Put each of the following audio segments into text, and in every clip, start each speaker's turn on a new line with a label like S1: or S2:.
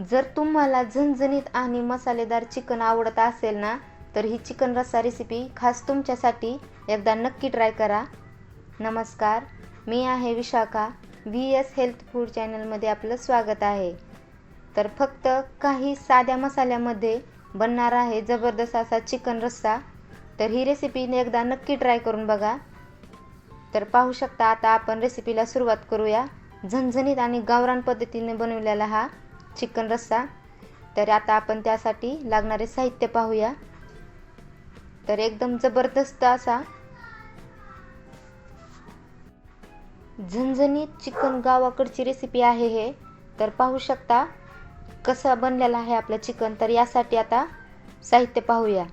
S1: जर तुम्हाला झणझणीत आणि मसालेदार चिकन आवडत असेल ना, तर ही चिकन रस्सा रेसिपी खास तुमच्यासाठी एकदा नक्की ट्राय करा. नमस्कार, मी आहे विशाखा. VS हेल्थ फूड चॅनलमध्ये आपलं स्वागत आहे. तर फक्त काही साध्या मसाल्यामध्ये बनणार आहे जबरदस्त असा चिकन रस्सा. तर ही रेसिपी एकदा नक्की ट्राय करून बघा. तर पाहू शकता, आता आपण रेसिपीला सुरुवात करूया. झणझणीत आणि गावरान पद्धतीने बनवलेला हा चिकन रस्सा. तर आता आपण त्यासाठी लागणारे साहित्य पाहूया. तर एकदम जबरदस्त असा झणझणीत चिकन गावाकडची रेसिपी आहे हे. तर पाहू शकता कसा बनलेला आहे आपलं चिकन. तर यासाठी आता साहित्य पाहूया.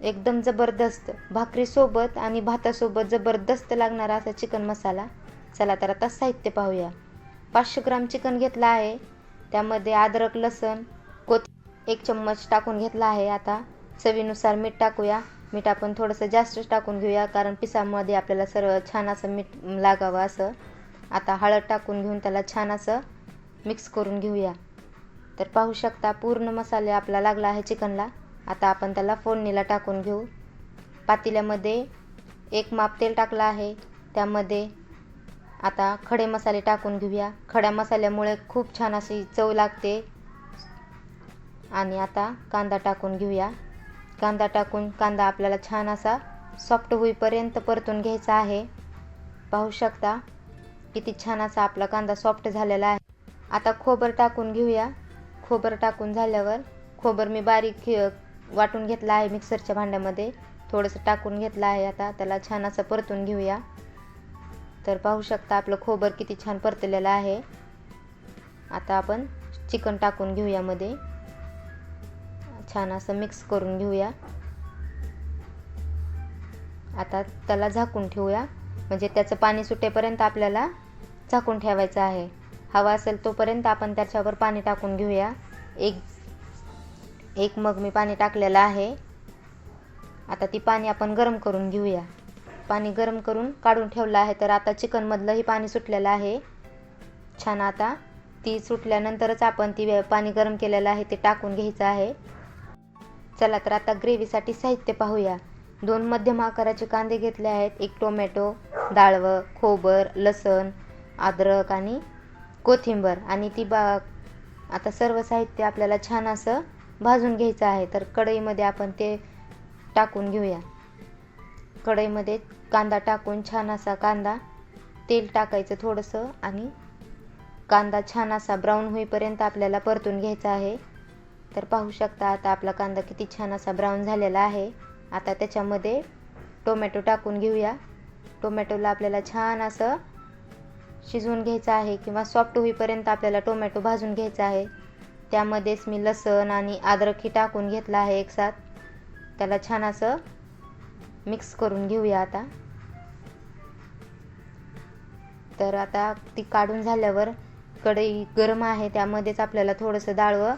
S1: एकदम जबरदस्त भाकरीसोबत आणि भातासोबत जबरदस्त लागणारा असा चिकन मसाला. चला तर आता साहित्य पाहूया. 500 ग्राम चिकन घेतला आहे. त्यामध्ये अद्रक, लसूण, कोथिंबीर 1 चम्मच टाकून घेतला आहे. आता चवीनुसार मीठ टाकूया. मीठ आपण थोडंसं जास्तच टाकून घेऊया, कारण पिसामध्ये आपल्याला सर्व छान असं मीठ लागावं असं. आता हळद टाकून घेऊन त्याला छान असं मिक्स करून घेऊया. तर पाहू शकता पूर्ण मसाले आपला लागला आहे चिकनला. आता आपण त्याला फोडणीला टाकून घेऊ. पातेल्यामध्ये 1 माप तेल टाकलं आहे. त्यामध्ये आता खडे मसाले टाकून घेऊया. खड्या मसाल्यामुळे खूप छान अशी चव लागते. आणि आता कांदा टाकून घेऊया. कांदा टाकून कांदा आपल्याला छान असा सॉफ्ट होईपर्यंत परतून घ्यायचा आहे. पाहू शकता किती छान असा आपला कांदा सॉफ्ट झालेला आहे. आता खोबर टाकून घेऊया. खोबर टाकून झाल्यावर खोबर मी बारीक वाटून घेतला आहे मिक्सरच्या भांड्यामध्ये. थोडंसं टाकून घेतलं आहे. आता त्याला छान असं परतून घेऊया. तर पाहू शकता आपलं खोबर किती छान परतलेलं आहे. आता आपण चिकन टाकून घेऊया मध्ये. छान असं मिक्स करून घेऊया. आता त्याला झाकून ठेवूया, म्हणजे त्याचं पाणी सुटेपर्यंत आपल्याला झाकून ठेवायचं आहे. हवा असेल तोपर्यंत आपण त्याच्यावर पाणी टाकून घेऊया. एक मग मी पाणी टाकलेलं आहे. आता ती पाणी आपण गरम करून घेऊया. पाणी गरम करून काढून ठेवलं आहे. तर आता चिकनमधलंही पाणी सुटलेलं आहे छान. आता ती सुटल्यानंतरच आपण ती पाणी गरम केलेलं आहे ते टाकून घ्यायचं आहे. चला तर आता ग्रेव्हीसाठी साहित्य पाहूया. 2 मध्यम आकाराचे कांदे घेतले आहेत. 1 टोमॅटो, डाळवं, खोबर, लसूण, अद्रक आणि कोथिंबीर. आणि आता सर्व साहित्य आपल्याला छान असं भाजून घ्यायचं आहे. तर कढईमध्ये आपण ते टाकून घेऊया. कढईमध्ये कांदा टाकून छान असा कांदा, तेल टाकायचं थोडंसं आणि कांदा छान असा ब्राऊन होईपर्यंत आपल्याला परतून घ्यायचा आहे. तर पाहू शकता आता आपला कांदा किती छान असा ब्राऊन झालेला आहे. आता त्याच्यामध्ये टोमॅटो टाकून घेऊया. टोमॅटोला आपल्याला छान असं शिजवून घ्यायचं आहे, किंवा सॉफ्ट होईपर्यंत आपल्याला टोमॅटो भाजून घ्यायचा आहे. त्यामध्येच मी लसूण आणि अद्रकही टाकून घेतला आहे एकसाथ. त्याला छान असं मिक्स करून घेऊया आता. तर आता ती काढून झाल्यावर कढई गरम आहे, त्यामध्येच आपल्याला थोडंसं डाळवं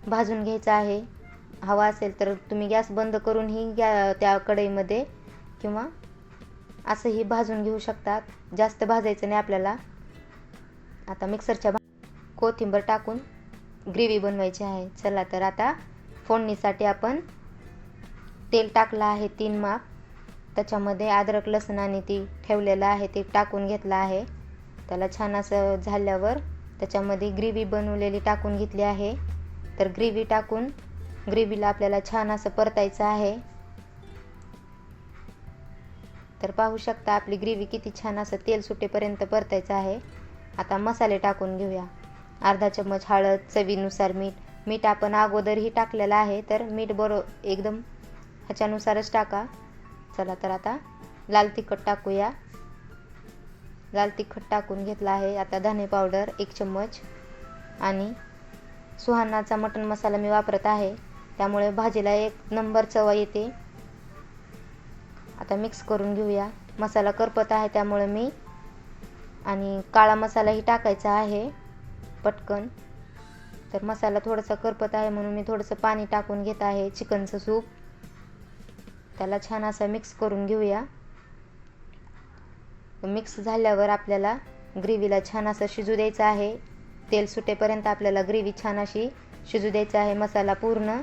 S1: भाजून घ्यायचं आहे. हवा असेल तर तुम्ही गॅस बंद करूनही त्या कढईमध्ये किंवा असंही भाजून घेऊ शकतात. जास्त भाजायचं नाही आपल्याला. आता मिक्सरच्या कोथिंबीर टाकून ग्रेव्ही बनवायची आहे. चला तर आता फोडणीसाठी आपण तेल टाकलं आहे 3 माप. त्याच्यामध्ये अद्रक, लसूण आणि ती ठेवलेलं आहे ते टाकून घेतलं आहे. त्याला छान असं झाल्यावर त्याच्यामध्ये ग्रेव्ही बनवलेली टाकून घेतली आहे. तर ग्रेव्ही टाकून ग्रेव्हीला आपल्याला छान असं परतायचं आहे. तर पाहू शकता आपली ग्रेव्ही किती छान असं तेल सुटेपर्यंत परतायचं आहे. आता मसाले टाकून घेऊया. अर्धा चम्मच हळद, चवीनुसार मीठ. मीठ आपण अगोदरही टाकलेलं आहे, तर मीठ एकदम ह्याच्यानुसारच टाका. चला तर आता लाल तिखट टाकूया. लाल तिखट टाकून घेतला आहे. आता धने पावडर 1 चम्मच आणि सुहानाचा मटण मसाला मी वापरत आहे, त्यामुळे भाजीला 1 नंबर चव येते. आता मिक्स करून घेऊया. मसाला करपत आहे त्यामुळे मी आणि काळा मसालाही टाकायचा आहे पटकन. तर मसाला थोडासा करपत आहे म्हणून मी थोडंसं पाणी टाकून घेत आहे, चिकनचं सूप. त्याला छान असं मिक्स करून घेऊया. मिक्स झाल्यावर आपल्याला ग्रेव्हीला छान असं शिजू द्यायचं आहे. तेल सुटेपर्यंत आपल्याला ग्रेव्ही छान अशी शिजू द्यायचं आहे, मसाला पूर्ण.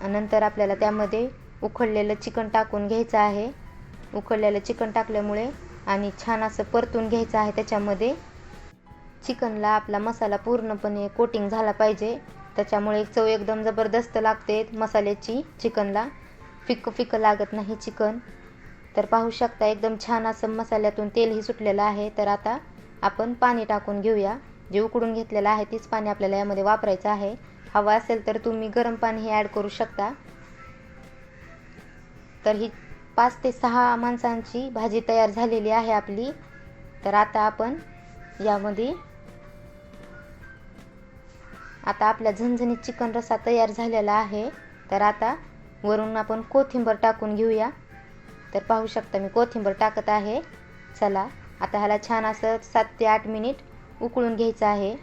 S1: नंतर आपल्याला त्यामध्ये उकळलेलं चिकन टाकून घ्यायचं आहे. उकळलेलं चिकन टाकल्यामुळे आणि छान असं परतून घ्यायचं आहे. त्याच्यामध्ये चिकनला आपला मसाला पूर्णपणे कोटिंग झाला पाहिजे, त्याच्यामुळे चव एकदम जबरदस्त लागते मसाल्याची. चिकनला फिक्कं फिक्कं लागत नाही चिकन. तर पाहू शकता एकदम छान असं मसाल्यातून तेलही सुटलेलं आहे. तर आता आपण पाणी टाकून घेऊया. जे उकडून घेतलेलं आहे तीच पाणी आपल्याला यामध्ये वापरायचं आहे. हवा असेल तर तुम्ही गरम पाणीही ॲड करू शकता. तर ही 5 ते 6 माणसांची भाजी तयार झालेली आहे आपली. तर आता आपण यामध्ये आपला झणझणीत चिकन रस्सा तयार झालेला आहे. तर आता वरून आपण कोथिंबीर टाकून घेऊया. तर पाहू शकता मी कोथिंबीर टाकत आहे. चला आता ह्याला छान असं 7 ते 8 मिनिट उकळून घ्यायचं आहे.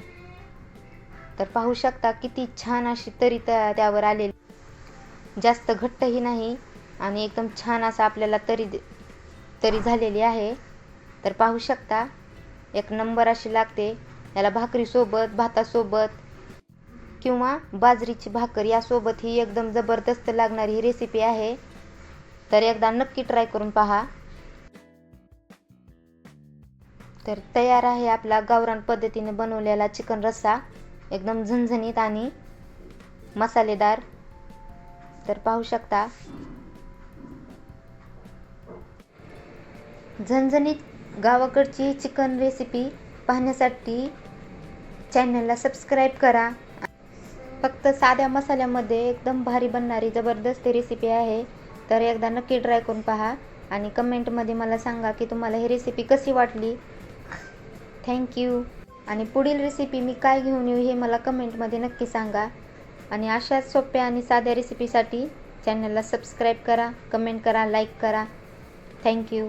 S1: तर पाहू शकता किती छान अशी तरी त्यावर आलेली, जास्त घट्टही नाही आणि एकदम छान असं आपल्याला तरी झालेली आहे. तर पाहू शकता एक नंबर अशी लागते. याला भाकरीसोबत, भातासोबत किंवा बाजरीची भाकर यासोबत ही एकदम जबरदस्त लागणारी ही रेसिपी आहे. तर एकदा नक्की ट्राय करून पहा. तर तयार आहे आपला गावरान पद्धतीने बनवलेला चिकन रस्सा, एकदम झणझणीत आणि मसालेदार. तर पाहू शकता झणझणीत गावाकडची चिकन रेसिपी पाहण्यासाठी चॅनलला सबस्क्राईब करा. फक्त साध्या मसाल्यामध्ये एकदम भारी बनणारी जबरदस्त रेसिपी आहे. तर एकदा नक्की ट्राय करून पहा आणि कमेंटमध्ये मला सांगा की तुम्हाला ही रेसिपी कशी वाटली. थँक्यू. आणि पुढील रेसिपी मी काय घेऊन येऊ हे मला कमेंटमध्ये नक्की सांगा. आणि अशाच सोप्या आणि साध्या रेसिपीसाठी चॅनलला सबस्क्राईब करा, कमेंट करा, लाईक करा. थँक्यू.